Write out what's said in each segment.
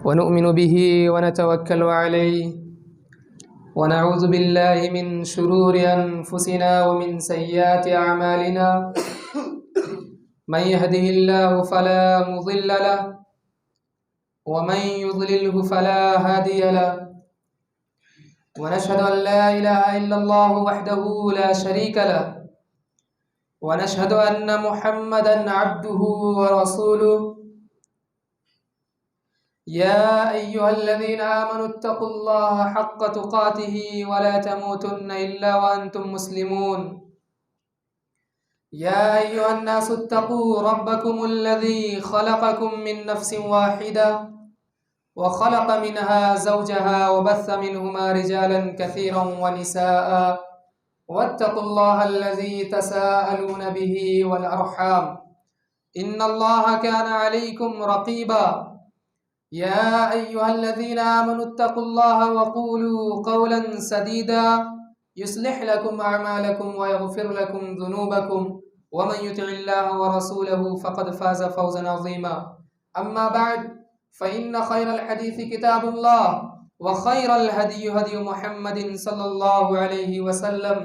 ونؤمن به ونتوكل عليه ونعوذ بالله من شرور أنفسنا ومن سيئات أعمالنا من يهده الله فلا مضل له ومن يضلله فلا هادي له ونشهد أن لا إله إلا الله وحده لا شريك له ونشهد أن محمدا عبده ورسوله يا أيها الذين آمنوا اتقوا الله حق تقاته ولا تموتن إلا وأنتم مسلمون يا أيها الناس اتقوا ربكم الذي خلقكم من نفس واحدة وخلق منها زوجها وبث منهما رجالا كثيرا ونساء واتقوا الله الذي تساءلون به والأرحام إن الله كان عليكم رقيبا يا أيها الذين آمنوا اتقوا الله وقولوا قولا سديدا يصلح لكم أعمالكم ويغفر لكم ذنوبكم ومن يطع الله ورسوله فقد فاز فوزا عظيما أما بعد فإن خير الحديث كتاب الله وخير الهدي هدي محمد صلى الله عليه وسلم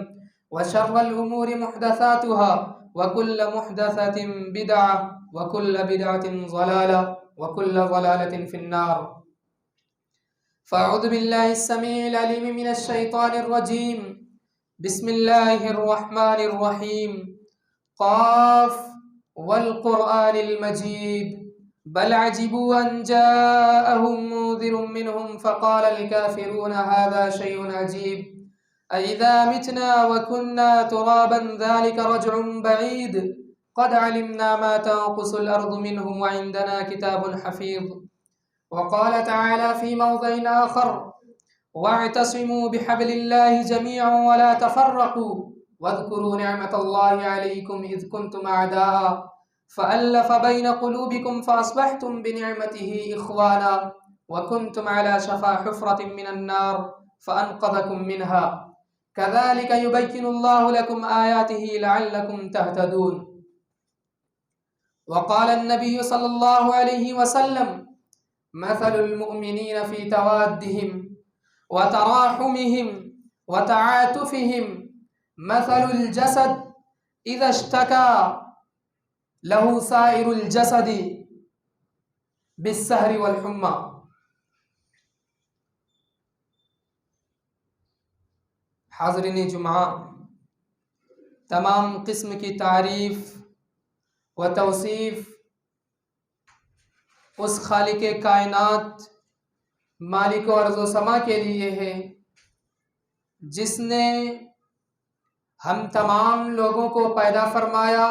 وشر الأمور محدثاتها وكل محدثة بدعة وكل بدعة ضلالة وكل ضلالة في النار فأعوذ بالله السميع العليم من الشيطان الرجيم بسم الله الرحمن الرحيم قاف والقرآن المجيد بل عجبوا أن جاءهم منذر منهم فقال الكافرون هذا شيء عجيب أإذا متنا وكنا ترابا ذلك رجع بعيد قد علمنا ما تنقص الأرض منهم وعندنا كتاب حفيظ وقال تعالى في موضع آخر واعتصموا بحبل الله جميعا ولا تفرقوا واذكروا نعمة الله عليكم إذ كنتم أعداء فألف بين قلوبكم فأصبحتم بنعمته إخوانا وكنتم على شفا حفرة من النار فأنقذكم منها كذلك يبين الله لكم آياته لعلكم تهتدون وقال النبي صلى الله عليه وسلم مثل المؤمنين في توادهم وتراحمهم وتعاطفهم مثل الجسد إذا اشتكى له سائر الجسد بالسهر والحمى. حاضرین جمعہ، تمام قسم کی تعریف و توصیف اس خالق کائنات مالک و ارض و سما کے لیے ہے جس نے ہم تمام لوگوں کو پیدا فرمایا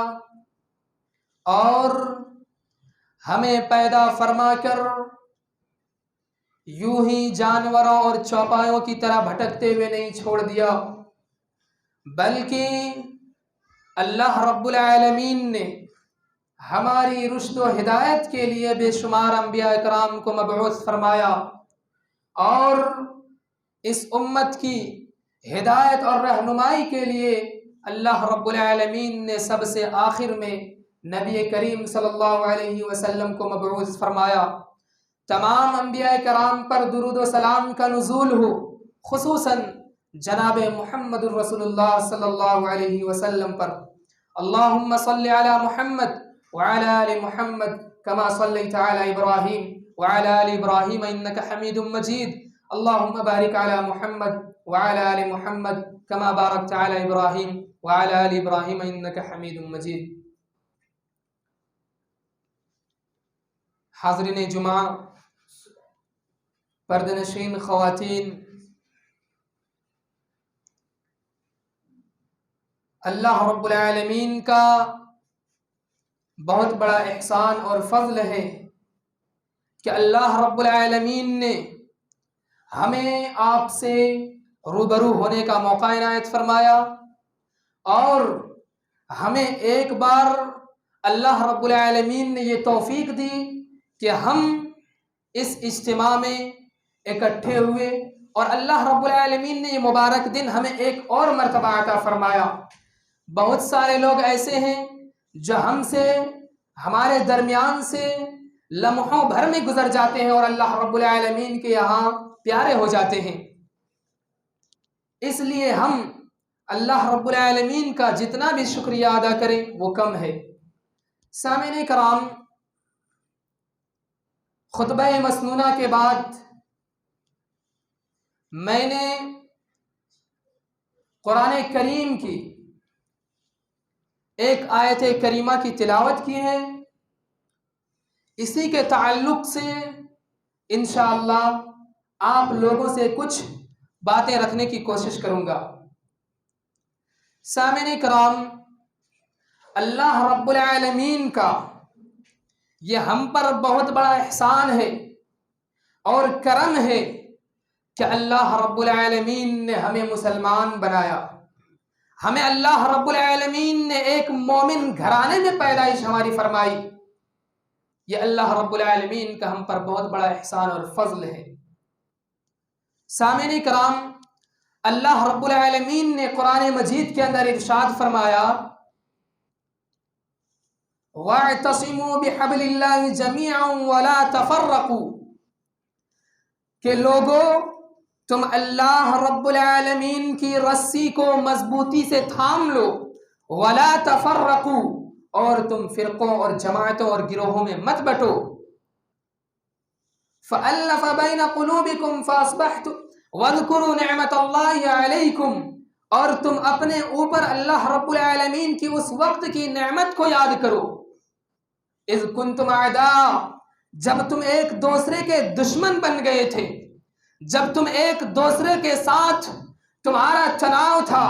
اور ہمیں پیدا فرما کر یوں ہی جانوروں اور چوپایوں کی طرح بھٹکتے ہوئے نہیں چھوڑ دیا، بلکہ اللہ رب العالمین نے ہماری رشد و ہدایت کے لیے بے شمار انبیاء اکرام کو مبعوث فرمایا، اور اس امت کی ہدایت اور رہنمائی کے لیے اللہ رب العالمین نے سب سے آخر میں نبی کریم صلی اللہ علیہ وسلم کو مبعوث فرمایا۔ تمام انبیاء کرام پر درود و سلام کا نزول ہو، خصوصاً جناب محمد الرسول اللہ صلی اللہ علیہ وسلم پر۔ اللہم صلی علی محمد وعلى آل محمد كما صليت على إبراهيم وعلى آل إبراهيم إنك حميد مجيد اللهم بارك على محمد وعلى آل محمد كما باركت على إبراهيم وعلى آل إبراهيم إنك حميد مجيد۔ حاضرین جمعہ، پردہ نشین خواتین، اللہ رب العالمین کا بہت بڑا احسان اور فضل ہے کہ اللہ رب العالمین نے ہمیں آپ سے روبرو ہونے کا موقع عنایت فرمایا، اور ہمیں ایک بار اللہ رب العالمین نے یہ توفیق دی کہ ہم اس اجتماع میں اکٹھے ہوئے، اور اللہ رب العالمین نے یہ مبارک دن ہمیں ایک اور مرتبہ عطا فرمایا۔ بہت سارے لوگ ایسے ہیں جو ہم سے، ہمارے درمیان سے لمحوں بھر میں گزر جاتے ہیں اور اللہ رب العالمین کے یہاں پیارے ہو جاتے ہیں۔ اس لیے ہم اللہ رب العالمین کا جتنا بھی شکریہ ادا کریں وہ کم ہے۔ سامعین کرام، خطبہ مسنونہ کے بعد میں نے قرآن کریم کی ایک آیت کریمہ کی تلاوت کی ہے۔ اسی کے تعلق سے انشاءاللہ آپ لوگوں سے کچھ باتیں رکھنے کی کوشش کروں گا۔ سامعین کرام، اللہ رب العالمین کا یہ ہم پر بہت بڑا احسان ہے اور کرم ہے کہ اللہ رب العالمین نے ہمیں مسلمان بنایا۔ ہمیں اللہ رب العالمین نے ایک مومن گھرانے میں پیدائش ہماری فرمائی۔ یہ اللہ رب العالمین کا ہم پر بہت بڑا احسان اور فضل ہے۔ سامعین کرام، اللہ رب العالمین نے قرآن مجید کے اندر ارشاد فرمایا وَاعْتَصِمُوا بِحَبْلِ اللَّهِ جَمِيعًا وَلَا تَفَرَّقُوا، کہ لوگو تم اللہ رب العالمین کی رسی کو مضبوطی سے تھام لو، وَلَا تَفَرَّقُوا، اور تم فرقوں اور جماعتوں اور گروہوں میں مت بٹو۔ فَأَلَّفَ بَيْنَ قُلُوبِكُمْ فَأَصْبَحْتُمْ وَاذْكُرُوا نِعْمَةَ اللَّهِ عَلَيْكُمْ، اور تم اپنے اوپر اللہ رب العالمین کی اس وقت کی نعمت کو یاد کرو۔ اذ کنتم اعداء، جب تم ایک دوسرے کے دشمن بن گئے تھے، جب تم ایک دوسرے کے ساتھ تمہارا تناؤ تھا،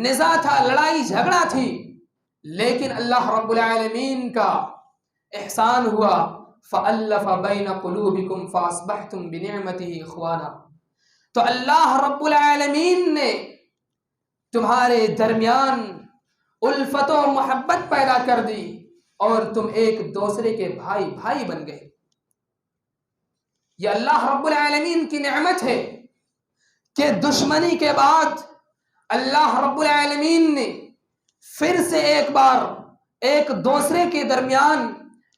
نزاع تھا، لڑائی جھگڑا تھی، لیکن اللہ رب العالمین کا احسان ہوا فَأَلَّفَ بَيْنَ قُلُوبِكُمْ فَأَصْبَحْتُمْ بِنِعْمَتِهِ إِخْوَانًا، تو اللہ رب العالمین نے تمہارے درمیان الفت و محبت پیدا کر دی اور تم ایک دوسرے کے بھائی بن گئے۔ یہ اللہ رب العالمین کی نعمت ہے کہ دشمنی کے بعد اللہ رب العالمین نے پھر سے ایک بار ایک دوسرے کے درمیان،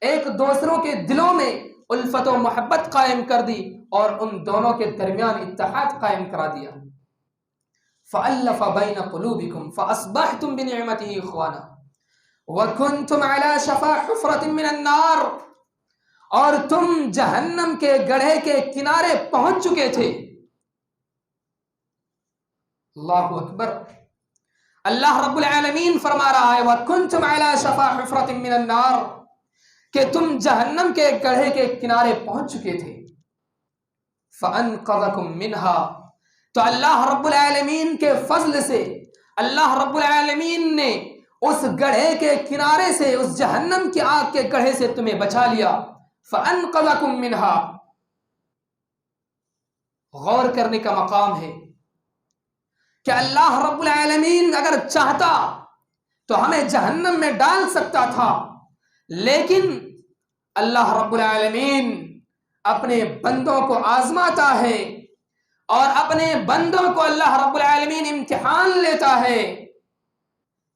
ایک دوسروں کے دلوں میں الفت و محبت قائم کر دی اور ان دونوں کے درمیان اتحاد قائم کرا دیا۔ فَأَلَّفَ بَيْنَ قُلُوبِكُمْ فَأَصْبَحْتُمْ بِنِعْمَتِهِ إِخْوَانًا وَكُنْتُمْ عَلَى شَفَا حُفْرَةٍ مِّنَ النَّارِ، اور تم جہنم کے گڑھے کے کنارے پہنچ چکے تھے۔ اللہ اکبر، اللہ رب العالمین فرما رہا ہے وَكُنْتُمْ عَلَى شَفَا حُفْرَةٍ مِّنَ النَّارِ، کہ تم جہنم کے گڑھے کے کنارے پہنچ چکے تھے۔ فَأَنْقَذَكُمْ مِنْهَا، تو اللہ رب العالمین کے فضل سے اللہ رب العالمین نے اس گڑھے کے کنارے سے، اس جہنم کی آگ کے گڑھے سے تمہیں بچا لیا۔ فَأَنْقَذَكُمْ مِنْهَا، غور کرنے کا مقام ہے کہ اللہ رب العالمین اگر چاہتا تو ہمیں جہنم میں ڈال سکتا تھا، لیکن اللہ رب العالمین اپنے بندوں کو آزماتا ہے اور اپنے بندوں کو اللہ رب العالمین امتحان لیتا ہے۔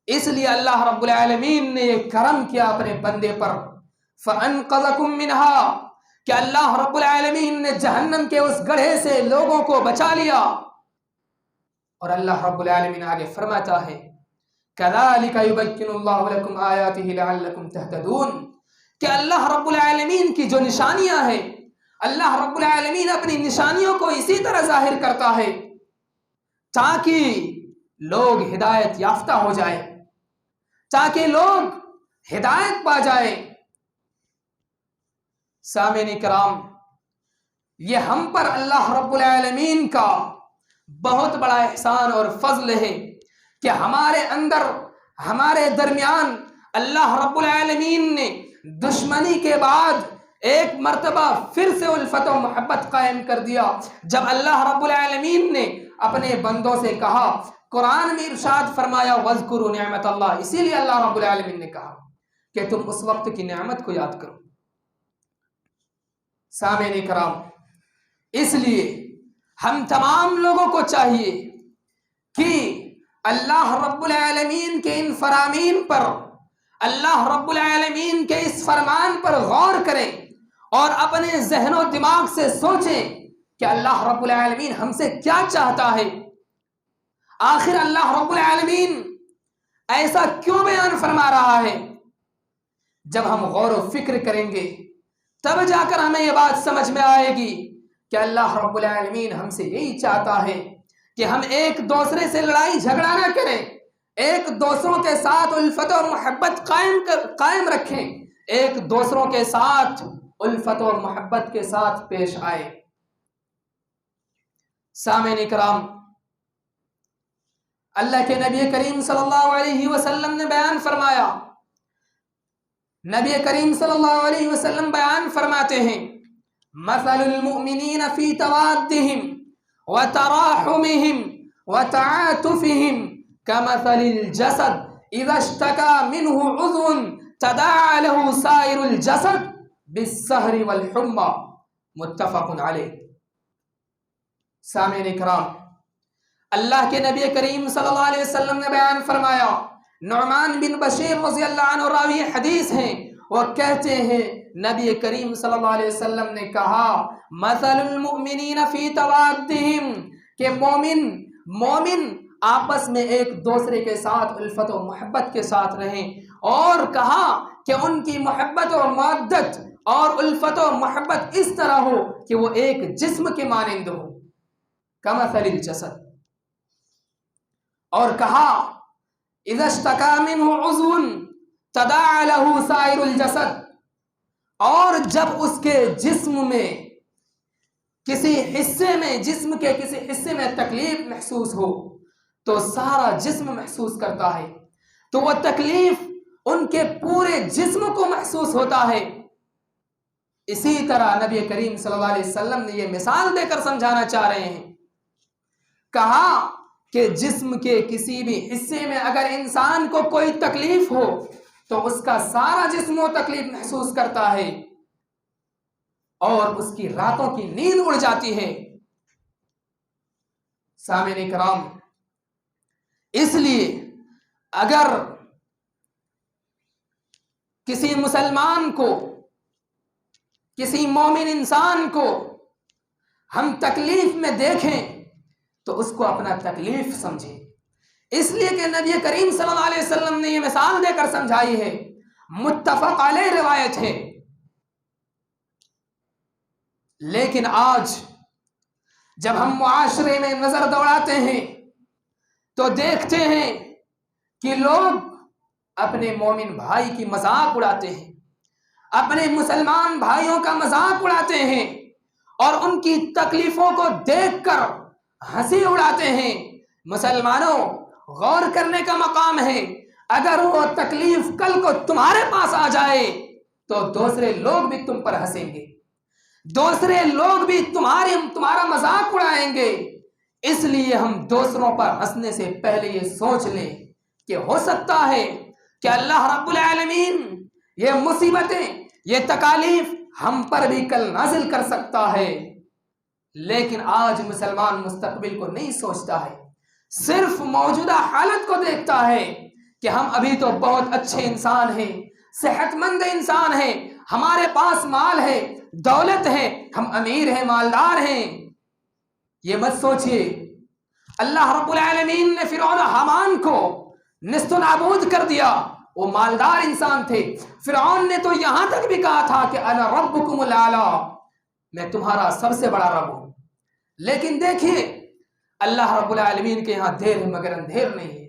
اس لیے اللہ رب العالمین نے یہ کرم کیا اپنے بندے پر، فَأَنْقَذَكُمْ مِنْهَا، کہ اللہ رب العالمین نے جہنم کے اس گڑھے سے لوگوں کو بچا لیا۔ اور اللہ رب العالمین آگے فرماتا ہے كَذَلِكَ يُبَيِّنُ اللَّهُ لَكُمْ آيَاتِهِ لَعَلَّكُمْ تَهْتَدُونَ، کہ اللہ رب العالمین کی جو نشانیاں ہیں، اللہ رب العالمین اپنی نشانیوں کو اسی طرح ظاہر کرتا ہے تاکہ لوگ ہدایت یافتہ ہو جائیں، تاکہ لوگ ہدایت پا جائیں۔ سامعین کرام، یہ ہم پر اللہ رب العالمین کا بہت بڑا احسان اور فضل ہے کہ ہمارے اندر، ہمارے درمیان اللہ رب العالمین نے دشمنی کے بعد ایک مرتبہ پھر سے الفت و محبت قائم کر دیا۔ جب اللہ رب العالمین نے اپنے بندوں سے کہا، قرآن میں ارشاد فرمایا وَاذْكُرُوا نِعْمَةَ اللَّهِ، اسی لیے اللہ رب العالمین نے کہا کہ تم اس وقت کی نعمت کو یاد کرو۔ سامعین کرام، اس لیے ہم تمام لوگوں کو چاہیے کہ اللہ رب العالمین کے ان فرامین پر، اللہ رب العالمین کے اس فرمان پر غور کریں اور اپنے ذہن و دماغ سے سوچیں کہ اللہ رب العالمین ہم سے کیا چاہتا ہے. آخر اللہ رب العالمین ایسا کیوں بیان فرما رہا ہے؟ جب ہم غور و فکر کریں گے تب جا کر ہمیں یہ بات سمجھ میں آئے گی کہ اللہ رب العالمین ہم سے یہی چاہتا ہے کہ ہم ایک دوسرے سے لڑائی جھگڑا نہ کریں، ایک دوسروں کے ساتھ الفت اور محبت قائم رکھیں، ایک دوسروں کے ساتھ الفت اور محبت کے ساتھ پیش آئے. سامعین کرام، اللہ کے نبی کریم صلی اللہ علیہ وسلم نے بیان فرمایا، نبی کریم صلی اللہ علیہ وسلم بیان فرماتے ہیں مثل المؤمنین فی توادہم وتراحمہم وتعاطفہم كمثل الجسد اذا اشتكى منه عضو تداعى له سائر الجسد بالسہر والحمى متفق علیہ. سامعین کرام، اللہ کے نبی کریم صلی اللہ علیہ وسلم نے بیان فرمایا، نعمان بن بشیر رضی اللہ عنہ راوی حدیث ہیں، وہ کہتے ہیں نبی کریم صلی اللہ علیہ وسلم نے کہا مثل المؤمنین فی توادہم، کہ مومن آپس میں ایک دوسرے کے ساتھ الفت و محبت کے ساتھ رہیں، اور کہا کہ ان کی محبت و مودت اور الفت و محبت اس طرح ہو کہ وہ ایک جسم کے مانند ہو، کمثل الجسد. اور کہا اذا اشتكى منه عضو تداعى له سائر الجسد، اور جب اس کے جسم میں کسی حصے میں جسم کے کسی حصے میں تکلیف محسوس ہو تو سارا جسم محسوس کرتا ہے، تو وہ تکلیف ان کے پورے جسم کو محسوس ہوتا ہے. اسی طرح نبی کریم صلی اللہ علیہ وسلم نے یہ مثال دے کر سمجھانا چاہ رہے ہیں. کہا کہ جسم کے کسی بھی حصے میں اگر انسان کو کوئی تکلیف ہو تو اس کا سارا جسم وہ تکلیف محسوس کرتا ہے اور اس کی راتوں کی نیند اڑ جاتی ہے. سامعین کرام، اس لیے اگر کسی مسلمان کو، کسی مومن انسان کو ہم تکلیف میں دیکھیں تو اس کو اپنا تکلیف سمجھیں، اس لیے کہ نبی کریم صلی اللہ علیہ وسلم نے یہ مثال دے کر سمجھائی ہے. متفق علیہ روایت ہے. لیکن آج جب ہم معاشرے میں نظر دوڑاتے ہیں تو دیکھتے ہیں کہ لوگ اپنے مومن بھائی کی مذاق اڑاتے ہیں، اپنے مسلمان بھائیوں کا مذاق اڑاتے ہیں اور ان کی تکلیفوں کو دیکھ کر ہنسی اڑاتے ہیں. مسلمانوں، غور کرنے کا مقام ہے، اگر وہ تکلیف کل کو تمہارے پاس آ جائے تو دوسرے لوگ بھی تم پر ہنسیں گے، دوسرے لوگ بھی تمہارا مذاق اڑائیں گے. اس لیے ہم دوسروں پر ہنسنے سے پہلے یہ سوچ لیں کہ ہو سکتا ہے کہ اللہ رب العالمین یہ مصیبتیں، یہ تکالیف ہم پر بھی کل نازل کر سکتا ہے. لیکن آج مسلمان مستقبل کو نہیں سوچتا ہے، صرف موجودہ حالت کو دیکھتا ہے کہ ہم ابھی تو بہت اچھے انسان ہیں، صحت مند انسان ہیں، ہمارے پاس مال ہے، دولت ہے، ہم امیر ہیں، مالدار ہیں. یہ مت سوچئے اللہ رب العالمین نے فرعون و حامان کو نیست و نابود کر دیا، وہ مالدار انسان تھے. فرعون نے تو یہاں تک بھی کہا تھا کہ انا ربکم الاعلی، میں تمہارا سب سے بڑا رب ہوں. لیکن دیکھیے اللہ رب العالمین کے یہاں دیر ہے مگر اندھیر نہیں ہے.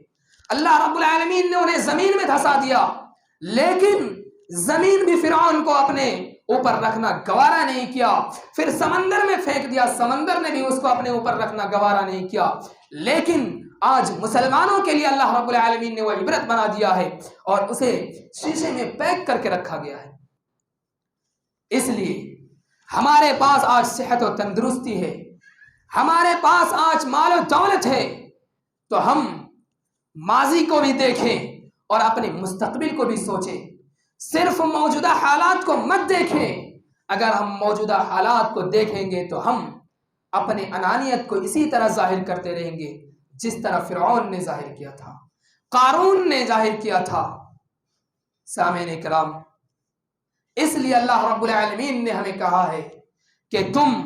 اللہ رب العالمین نے انہیں زمین میں دھسا دیا، لیکن زمین بھی فرعون کو اپنے اوپر رکھنا گوارا نہیں کیا. پھر سمندر میں پھینک دیا، سمندر نے بھی اس کو اپنے اوپر رکھنا گوارا نہیں کیا. لیکن آج مسلمانوں کے لیے اللہ رب العالمین نے وہ عبرت بنا دیا ہے اور اسے شیشے میں پیک کر کے رکھا گیا ہے. اس لیے ہمارے پاس آج صحت و تندرستی ہے، ہمارے پاس آج مال و دولت ہے، تو ہم ماضی کو بھی دیکھیں اور اپنے مستقبل کو بھی سوچیں. صرف موجودہ حالات کو مت دیکھیں. اگر ہم موجودہ حالات کو دیکھیں گے تو ہم اپنے انانیت کو اسی طرح ظاہر کرتے رہیں گے جس طرح فرعون نے ظاہر کیا تھا، قارون نے ظاہر کیا تھا. سامعین کرام، اس لیے اللہ رب العالمین نے ہمیں کہا ہے کہ تم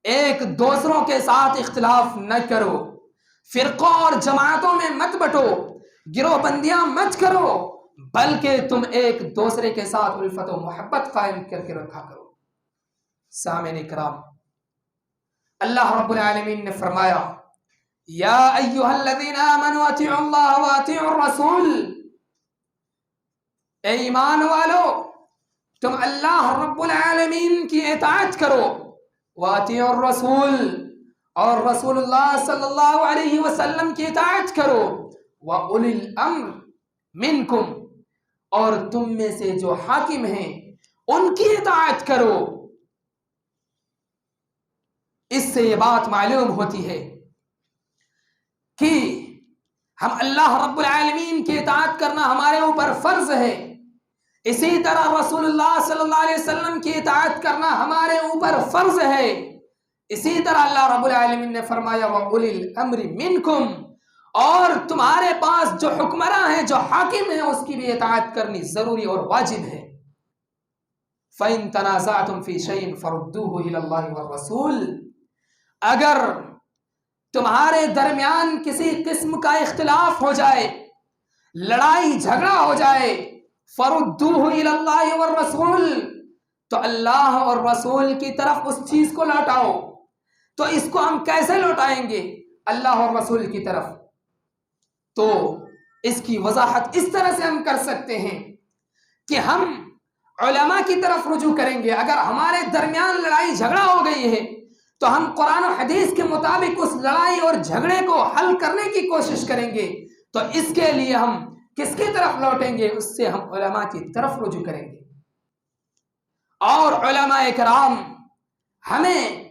ایک دوسروں کے ساتھ اختلاف نہ کرو، فرقوں اور جماعتوں میں مت بٹو، گروہ بندیاں مت کرو، بلکہ تم ایک دوسرے کے ساتھ الفت و محبت قائم کر کے رکھا کرو۔ سامعین کرام، اللہ رب العالمین نے فرمایا یا ایھا الذین آمنوا اطیعوا اللہ واطیعوا الرسول، اے ایمان والو تم اللہ رب العالمین کی اطاعت کرو، واطیعوا الرسول اور رسول اللہ صلی اللہ علیہ وسلم کی اطاعت کرو، واولی الامر منکم اور تم میں سے جو حاکم ہیں ان کی اطاعت کرو۔ اس سے یہ بات معلوم ہوتی ہے کہ ہم اللہ رب العالمین کی اطاعت کرنا ہمارے اوپر فرض ہے، اسی طرح رسول اللہ صلی اللہ علیہ وسلم کی اطاعت کرنا ہمارے اوپر فرض ہے۔ اسی طرح اللہ رب العالمین نے فرمایا وَأُولِي الْأَمْرِ مِنْكُمْ، اور تمہارے پاس جو حکمراں ہیں، جو حاکم ہیں، اس کی بھی اطاعت کرنی ضروری اور واجب ہے۔ فَإِن تَنَازَعْتُمْ فِي شَيْءٍ فَرُدُّوهُ إِلَى اللَّهِ وَالرَّسُولِ، اگر تمہارے درمیان کسی قسم کا اختلاف ہو جائے، لڑائی جھگڑا ہو جائے، فَرُدُّوهُ إِلَى اللَّهِ وَالرَّسُولِ، تو اللہ اور رسول کی طرف اس چیز کو لوٹاؤ۔ تو اس کو ہم کیسے لوٹائیں گے اللہ اور رسول کی طرف؟ تو اس کی وضاحت اس طرح سے ہم کر سکتے ہیں کہ ہم علماء کی طرف رجوع کریں گے۔ اگر ہمارے درمیان لڑائی جھگڑا ہو گئی ہے تو ہم قرآن و حدیث کے مطابق اس لڑائی اور جھگڑے کو حل کرنے کی کوشش کریں گے۔ تو اس کے لیے ہم کس کی طرف لوٹیں گے؟ اس سے ہم علماء کی طرف رجوع کریں گے، اور علماء کرام ہمیں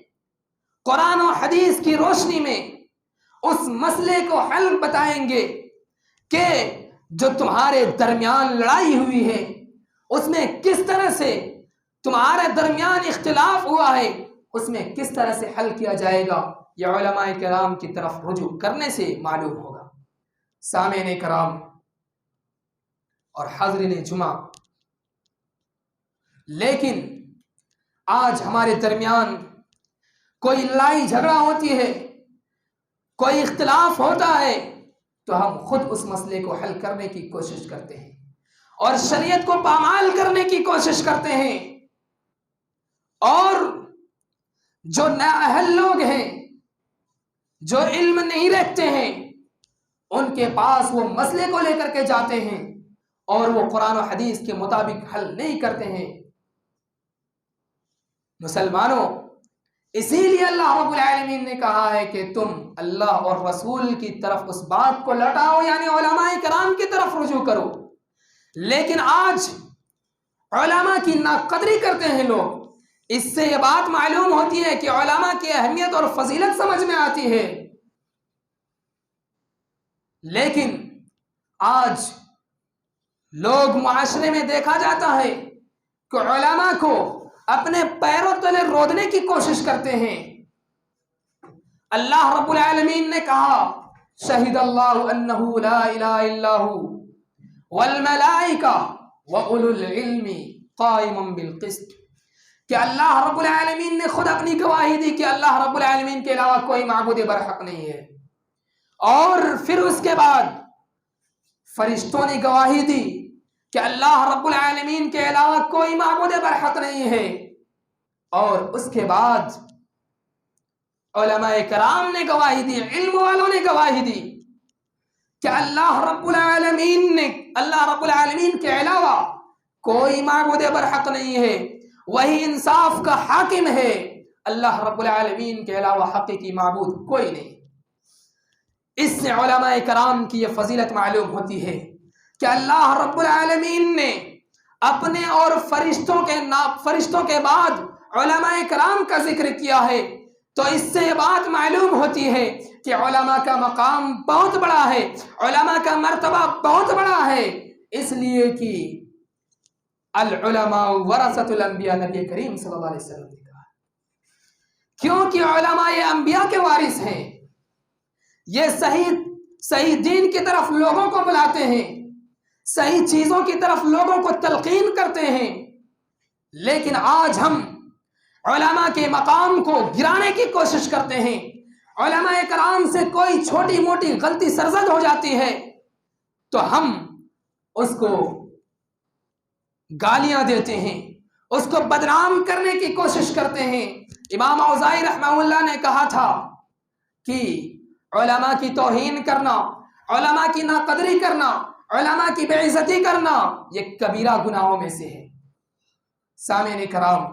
قرآن و حدیث کی روشنی میں اس مسئلے کو حل بتائیں گے کہ جو تمہارے درمیان لڑائی ہوئی ہے اس میں کس طرح سے تمہارے درمیان اختلاف ہوا ہے، اس میں کس طرح سے حل کیا جائے گا۔ یہ علماء کرام کی طرف رجوع کرنے سے معلوم ہوگا۔ سامعین کرام اور حاضرین جمعہ، لیکن آج ہمارے درمیان کوئی لڑائی جھگڑا ہوتی ہے، کوئی اختلاف ہوتا ہے، تو ہم خود اس مسئلے کو حل کرنے کی کوشش کرتے ہیں اور شریعت کو پامال کرنے کی کوشش کرتے ہیں، اور جو نااہل لوگ ہیں، جو علم نہیں رکھتے ہیں، ان کے پاس وہ مسئلے کو لے کر کے جاتے ہیں اور وہ قرآن و حدیث کے مطابق حل نہیں کرتے ہیں۔ مسلمانوں، اسی لیے اللہ رب العالمین نے کہا ہے کہ تم اللہ اور رسول کی طرف اس بات کو لوٹاؤ، یعنی علماء کرام کی طرف رجوع کرو۔ لیکن آج علماء کی ناقدری کرتے ہیں لوگ۔ اس سے یہ بات معلوم ہوتی ہے کہ علماء کی اہمیت اور فضیلت سمجھ میں آتی ہے، لیکن آج لوگ معاشرے میں دیکھا جاتا ہے کہ علماء کو اپنے پیروں تلے رودنے کی کوشش کرتے ہیں۔ اللہ رب العالمین نے کہا شہد اللہ انہ لا الہ الا ہو والملائکہ واولو العلم قائما بالقسط، کہ اللہ رب العالمین نے خود اپنی گواہی دی کہ اللہ رب العالمین کے علاوہ کوئی معبود برحق نہیں ہے، اور پھر اس کے بعد فرشتوں نے گواہی دی کہ اللہ رب العالمین کے علاوہ کوئی معبود برحق نہیں ہے، اور اس کے بعد علماء کرام نے گواہی دی، علم والوں نے گواہی دی کہ اللہ رب العالمین کے علاوہ کوئی معبود برحق نہیں ہے، وہی انصاف کا حاکم ہے، اللہ رب العالمین کے علاوہ حقیقی معبود کوئی نہیں۔ اس سے علماء کرام کی یہ فضیلت معلوم ہوتی ہے کہ اللہ رب العالمین نے اپنے اور فرشتوں کے بعد علماء کرام کا ذکر کیا ہے، تو اس سے یہ بات معلوم ہوتی ہے کہ علماء کا مقام بہت بڑا ہے، علماء کا مرتبہ بہت بڑا ہے، اس لیے کہ العلماء ورثۃ الانبیاء، نبی کریم صلی اللہ علیہ وسلم نے کہا، کیونکہ علماء یہ انبیاء کے وارث ہیں، یہ صحیح دین کی طرف لوگوں کو بلاتے ہیں، صحیح چیزوں کی طرف لوگوں کو تلقین کرتے ہیں، لیکن آج ہم علماء کے مقام کو گرانے کی کوشش کرتے ہیں. علماء کرام سے کوئی چھوٹی موٹی غلطی سرزد ہو جاتی ہے تو ہم اس کو گالیاں دیتے ہیں، اس کو بدنام کرنے کی کوشش کرتے ہیں. امام اوزاعی رحمہ اللہ نے کہا تھا کہ علماء کی توہین کرنا، علماء کی ناقدری کرنا، علماء کی بے عزتی کرنا یہ کبیرہ گناہوں میں سے ہے. سامعین کرام،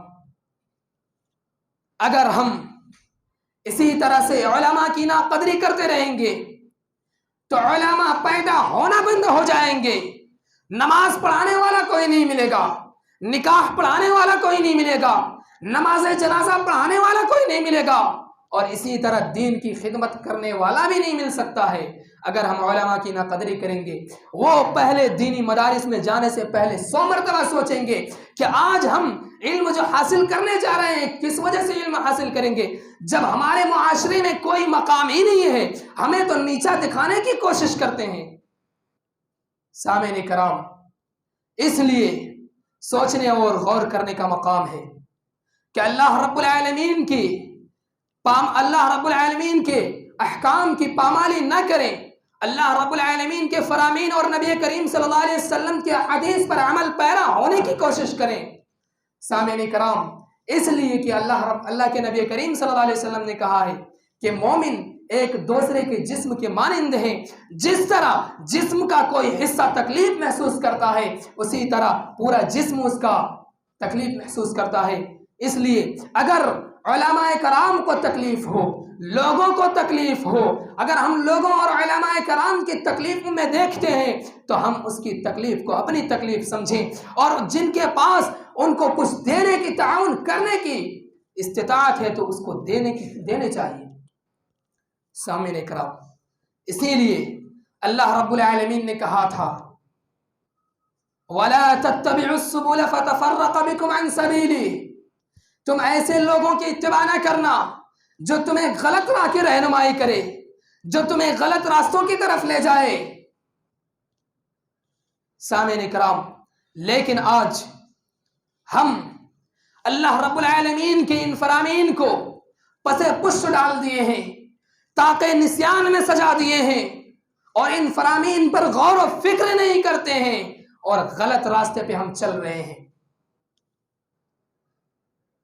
اگر ہم اسی طرح سے علماء کی ناقدری کرتے رہیں گے تو علماء پیدا ہونا بند ہو جائیں گے. نماز پڑھانے والا کوئی نہیں ملے گا، نکاح پڑھانے والا کوئی نہیں ملے گا، نماز جنازہ پڑھانے والا کوئی نہیں ملے گا، اور اسی طرح دین کی خدمت کرنے والا بھی نہیں مل سکتا ہے اگر ہم علماء کی ناقدری کریں گے. وہ پہلے دینی مدارس میں جانے سے پہلے 100 مرتبہ سوچیں گے کہ آج ہم علم جو حاصل کرنے جا رہے ہیں کس وجہ سے علم حاصل کریں گے. جب ہمارے معاشرے میں کوئی مقام ہی نہیں ہے ہمیں تو نیچا دکھانے کی کوشش کرتے ہیں. سامعین کرام، اس لیے سوچنے اور غور کرنے کا مقام ہے کہ اللہ رب العالمین کے احکام کی پامالی نہ کریں، اللہ رب العالمین کے فرامین اور نبی کریم صلی اللہ علیہ وسلم کے حدیث پر عمل پیرا ہونے کی کوشش کریں. سامعین کرام، اس لیے کہ اللہ کے نبی کریم صلی اللہ علیہ وسلم نے کہا ہے کہ مومن ایک دوسرے کے جسم کے مانند ہیں. جس طرح جسم کا کوئی حصہ تکلیف محسوس کرتا ہے اسی طرح پورا جسم اس کا تکلیف محسوس کرتا ہے. اس لیے اگر علماء کرام کو تکلیف ہو، لوگوں کو تکلیف ہو، اگر ہم لوگوں اور علماء کرام کی تکلیف میں دیکھتے ہیں تو ہم اس کی تکلیف کو اپنی تکلیف سمجھیں، اور جن کے پاس ان کو کچھ دینے کی، تعاون کرنے کی استطاعت ہے تو اس کو دینے چاہیے. سامعین کرام، اسی لیے اللہ رب العالمین نے کہا تھا وَلَا تَتَّبِعُوا السُّبُلَ فَتَفَرَّقَ بِكُمْ عَنْ سَبِيلِهِ، تم ایسے لوگوں کی اتباع نہ کرنا جو تمہیں غلط راہ کی رہنمائی کرے، جو تمہیں غلط راستوں کی طرف لے جائے. سامعین کرام، لیکن آج ہم اللہ رب العالمین کے ان فرامین کو پسے پشت ڈال دیے ہیں، تاکہ نسیان میں سجا دیے ہیں، اور ان فرامین پر غور و فکر نہیں کرتے ہیں اور غلط راستے پہ ہم چل رہے ہیں.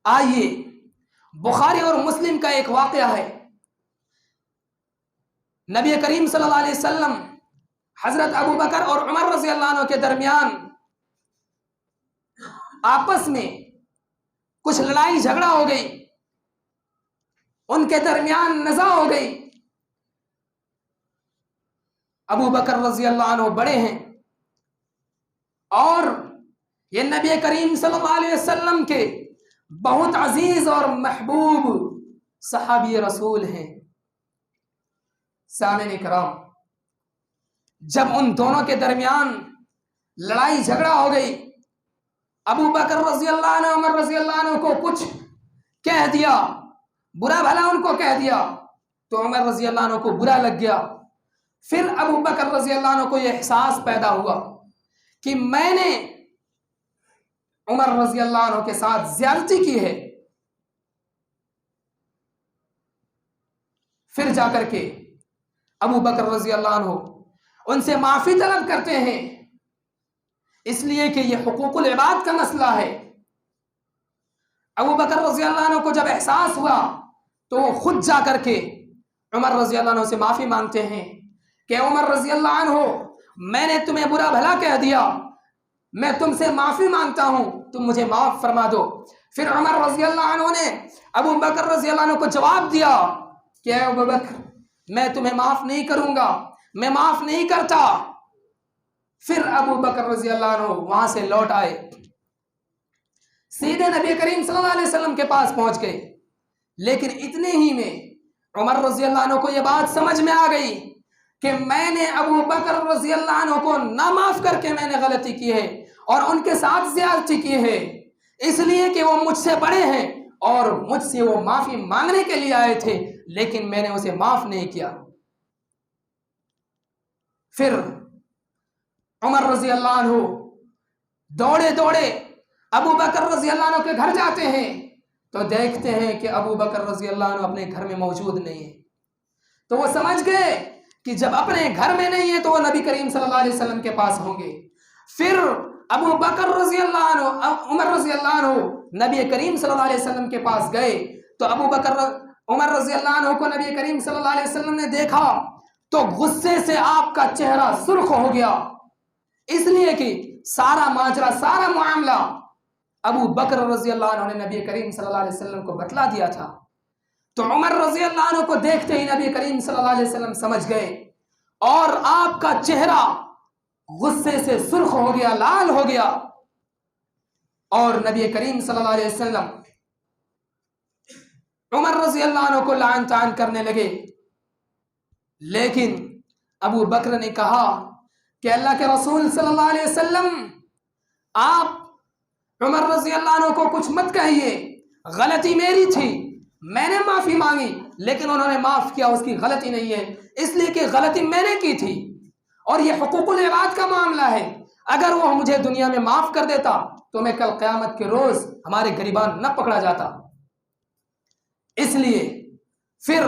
آئیے بخاری اور مسلم کا ایک واقعہ ہے. نبی کریم صلی اللہ علیہ وسلم حضرت ابو بکر اور عمر رضی اللہ عنہ کے درمیان آپس میں کچھ لڑائی جھگڑا ہو گئی، ان کے درمیان نزاع ہو گئی. ابو بکر رضی اللہ عنہ بڑے ہیں اور یہ نبی کریم صلی اللہ علیہ وسلم کے بہت عزیز اور محبوب صحابی رسول ہیں. سامعین کرام، جب ان دونوں کے درمیان لڑائی جھگڑا ہو گئی، ابو بکر رضی اللہ عنہ عمر رضی اللہ عنہ کو کچھ کہہ دیا، برا بھلا ان کو کہہ دیا تو عمر رضی اللہ عنہ کو برا لگ گیا. پھر ابو بکر رضی اللہ عنہ کو یہ احساس پیدا ہوا کہ میں نے عمر رضی اللہ عنہ کے ساتھ زیادتی کی ہے. پھر جا کر کے ابو بکر رضی اللہ عنہ ان سے معافی طلب کرتے ہیں، اس لیے کہ یہ حقوق العباد کا مسئلہ ہے. ابو بکر رضی اللہ عنہ کو جب احساس ہوا تو وہ خود جا کر کے عمر رضی اللہ عنہ سے معافی مانگتے ہیں کہ عمر رضی اللہ عنہ، میں نے تمہیں برا بھلا کہہ دیا، میں تم سے معافی مانگتا ہوں، تم مجھے معاف فرما دو. پھر عمر رضی اللہ عنہ نے ابو بکر رضی اللہ عنہ کو جواب دیا کہ اے ابو بکر، میں تمہیں معاف نہیں کروں گا، میں معاف نہیں کرتا. پھر ابو بکر رضی اللہ عنہ وہاں سے لوٹ آئے، سیدھے نبی کریم صلی اللہ علیہ وسلم کے پاس پہنچ گئے. لیکن اتنے ہی میں عمر رضی اللہ عنہ کو یہ بات سمجھ میں آ گئی کہ میں نے ابو بکر رضی اللہ عنہ کو نہ معاف کر کے میں نے غلطی کی ہے اور ان کے ساتھ زیادتی کی ہے، اس لیے کہ وہ مجھ سے بڑے ہیں اور مجھ سے وہ معافی مانگنے کے لیے آئے تھے، لیکن میں نے اسے معاف نہیں کیا. پھر عمر رضی اللہ عنہ دوڑے ابو بکر رضی اللہ عنہ کے گھر جاتے ہیں تو دیکھتے ہیں کہ ابو بکر رضی اللہ عنہ اپنے گھر میں موجود نہیں ہے. تو وہ سمجھ گئے کہ جب اپنے گھر میں نہیں ہے تو وہ نبی کریم صلی اللہ علیہ وسلم کے پاس ہوں گے. پھر ابو بکر رضی اللہ عنہ، عمر رضی اللہ عنہ نبی کریم صلی اللہ علیہ وسلم کے پاس گئے تو ابو بکر عمر رضی اللہ عنہ کو نبی کریم صلی اللہ علیہ وسلم نے دیکھا تو غصے سے آپ کا چہرہ سرخ ہو گیا، اس لیے کہ سارا ماجرا، سارا معاملہ ابو بکر رضی اللہ عنہ نے نبی کریم صلی اللہ علیہ وسلم کو بتلا دیا تھا. تو عمر رضی اللہ عنہ کو دیکھتے ہی نبی کریم صلی اللہ علیہ وسلم سمجھ گئے اور آپ کا چہرہ غصے سے سرخ ہو گیا، لال ہو گیا، اور نبی کریم صلی اللہ علیہ وسلم عمر رضی اللہ عنہ کو لعن طعن کرنے لگے. لیکن ابو بکر نے کہا کہ اللہ کے رسول صلی اللہ علیہ وسلم، آپ عمر رضی اللہ عنہ کو کچھ مت کہیے، غلطی میری تھی، میں نے معافی مانگی لیکن انہوں نے معاف کیا، اس کی غلطی نہیں ہے، اس لیے کہ غلطی میں نے کی تھی اور یہ حقوق العباد کا معاملہ ہے. اگر وہ مجھے دنیا میں معاف کر دیتا تو میں کل قیامت کے روز ہمارے گریبان نہ پکڑا جاتا. اس لیے پھر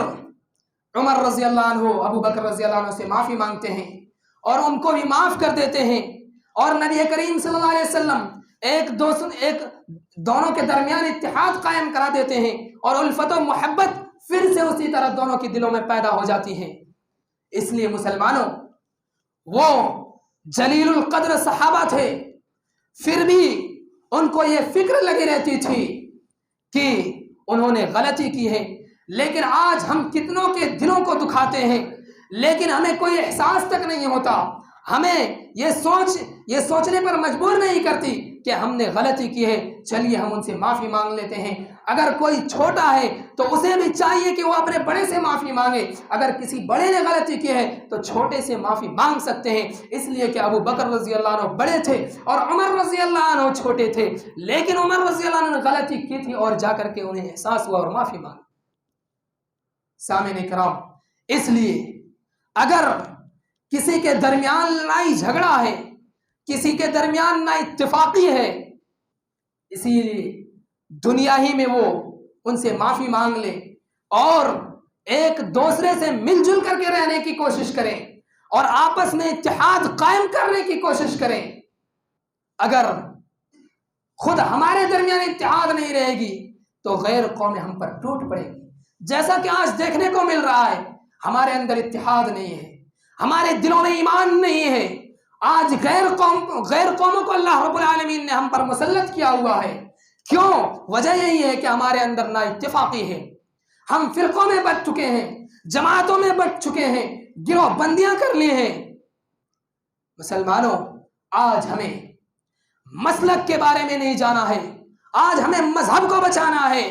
عمر رضی اللہ عنہ ابو بکر رضی اللہ عنہ سے معافی مانگتے ہیں اور ان کو بھی معاف کر دیتے ہیں، اور نبی کریم صلی اللہ علیہ وسلم ایک دونوں کے درمیان اتحاد قائم کرا دیتے ہیں اور الفت و محبت پھر سے اسی طرح دونوں کے دلوں میں پیدا ہو جاتی ہے. اس لیے مسلمانوں، وہ جلیل القدر صحابہ تھے، پھر بھی ان کو یہ فکر لگی رہتی تھی کہ انہوں نے غلطی کی ہے. لیکن آج ہم کتنوں کے دلوں کو دکھاتے ہیں لیکن ہمیں کوئی احساس تک نہیں ہوتا، ہمیں یہ سوچنے پر مجبور نہیں کرتی کہ ہم نے غلطی کی ہے، چلیے ہم ان سے معافی مانگ لیتے ہیں. اگر کوئی چھوٹا ہے تو اسے بھی چاہیے کہ وہ اپنے بڑے سے معافی مانگے، اگر کسی بڑے نے غلطی کی ہے تو چھوٹے سے معافی مانگ سکتے ہیں. اس لیے کہ ابو بکر رضی اللہ عنہ بڑے تھے اور عمر رضی اللہ عنہ چھوٹے تھے، لیکن عمر رضی اللہ عنہ نے غلطی کی تھی اور جا کر کے انہیں احساس ہوا اور معافی مانگی. سامعین کرام، اس لیے اگر کسی کے درمیان لڑائی جھگڑا ہے، کسی کے درمیان نا اتفاقی ہے، اسی لیے دنیا ہی میں وہ ان سے معافی مانگ لے اور ایک دوسرے سے مل جل کر کے رہنے کی کوشش کریں اور آپس میں اتحاد قائم کرنے کی کوشش کریں. اگر خود ہمارے درمیان اتحاد نہیں رہے گی تو غیر قومیں ہم پر ٹوٹ پڑے گی، جیسا کہ آج دیکھنے کو مل رہا ہے. ہمارے اندر اتحاد نہیں ہے، ہمارے دلوں میں ایمان نہیں ہے. آج غیر قوموں کو اللہ رب العالمین نے ہم پر مسلط کیا ہوا ہے. کیوں؟ وجہ یہی ہے کہ ہمارے اندر نا اتفاقی ہے، ہم فرقوں میں بٹ چکے ہیں، جماعتوں میں بٹ چکے ہیں، گروہ بندیاں کر لی ہیں. مسلمانوں، آج ہمیں مسلک کے بارے میں نہیں جانا ہے، آج ہمیں مذہب کو بچانا ہے.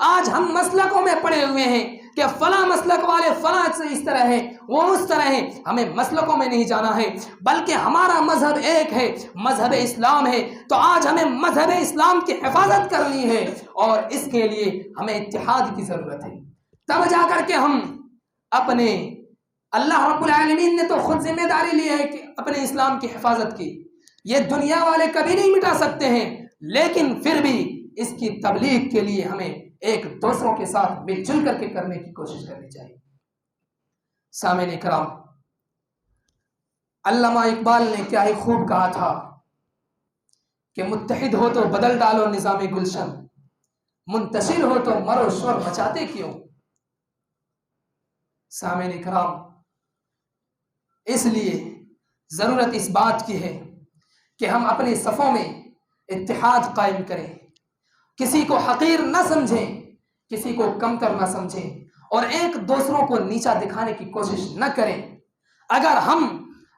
آج ہم مسلکوں میں پڑے ہوئے ہیں کہ فلاں مسلک والے فلاں سے اس طرح ہیں، وہ اس طرح ہیں. ہمیں مسلکوں میں نہیں جانا ہے بلکہ ہمارا مذہب ایک ہے، مذہب اسلام ہے. تو آج ہمیں مذہب اسلام کی حفاظت کرنی ہے اور اس کے لیے ہمیں اتحاد کی ضرورت ہے. تب جا کر کے ہم اپنے، اللہ رب العالمین نے تو خود ذمہ داری لی ہے کہ اپنے اسلام کی حفاظت کی، یہ دنیا والے کبھی نہیں مٹا سکتے ہیں، لیکن پھر بھی اس کی تبلیغ کے لیے ہمیں ایک دوسروں کے ساتھ مل جل کر کے کرنے کی کوشش کرنی چاہیے. سامعین کرام، علامہ اقبال نے کیا ہی خوب کہا تھا کہ متحد ہو تو بدل ڈالو نظام گلشن، منتشر ہو تو مرو شور مچاتے کیوں. سامعین کرام، اس لیے ضرورت اس بات کی ہے کہ ہم اپنی صفوں میں اتحاد قائم کریں، کسی کو حقیر نہ سمجھیں، کسی کو کمتر نہ سمجھیں اور ایک دوسروں کو نیچا دکھانے کی کوشش نہ کریں. اگر ہم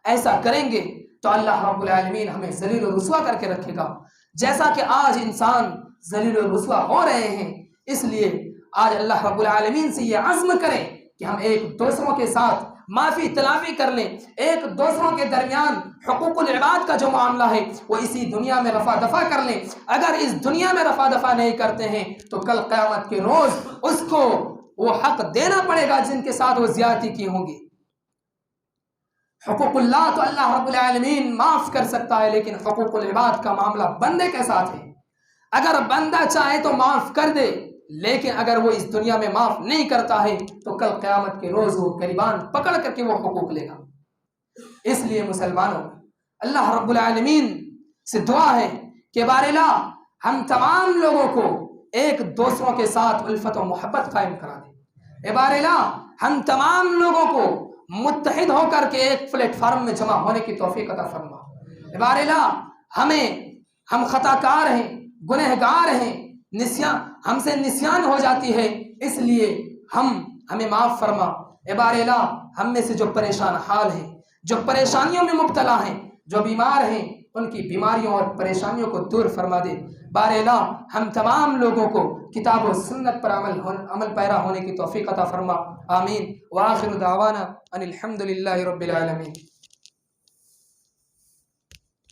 ایسا کریں گے تو اللہ رب العالمین ہمیں ذلیل و رسوا کر کے رکھے گا، جیسا کہ آج انسان ذلیل و رسوا ہو رہے ہیں. اس لیے آج اللہ رب العالمین سے یہ عزم کریں کہ ہم ایک دوسروں کے ساتھ معافی تلافی کر لیں، ایک دوسروں کے درمیان حقوق العباد کا جو معاملہ ہے وہ اسی دنیا میں رفع دفع کر لیں. اگر اس دنیا میں رفع دفع نہیں کرتے ہیں تو کل قیامت کے روز اس کو وہ حق دینا پڑے گا جن کے ساتھ وہ زیادتی کی ہوں گی. حقوق اللہ تو اللہ رب العالمین معاف کر سکتا ہے، لیکن حقوق العباد کا معاملہ بندے کے ساتھ ہے. اگر بندہ چاہے تو معاف کر دے، لیکن اگر وہ اس دنیا میں معاف نہیں کرتا ہے تو کل قیامت کے روز وہ گریبان پکڑ کر کے وہ حقوق لے گا۔ اس لیے مسلمانوں، اللہ رب العالمین سے دعا ہے کہ بار الہ ہم تمام لوگوں کو ایک دوسروں کے ساتھ الفت و محبت قائم کرا دے۔ اے بار الہ ہم تمام لوگوں کو متحد ہو کر کے ایک پلیٹ فارم میں جمع ہونے کی توفیق عطا فرما۔ اے بار الہ ہم خطا کار ہیں، گنہگار ہیں، ہم سے نسیان ہو جاتی ہے، اس لیے ہمیں معاف فرما۔ اے بار الہ ہم میں سے جو پریشان حال ہیں، جو پریشانیوں میں مبتلا ہیں، جو بیمار ہیں، ان کی بیماریوں اور پریشانیوں کو دور فرما دے۔ بار الہ ہم تمام لوگوں کو کتاب و سنت پر عمل پیرا ہونے کی توفیق عطا فرما۔ آمین۔ وآخر دعوانا ان الحمد للہ رب العالمین۔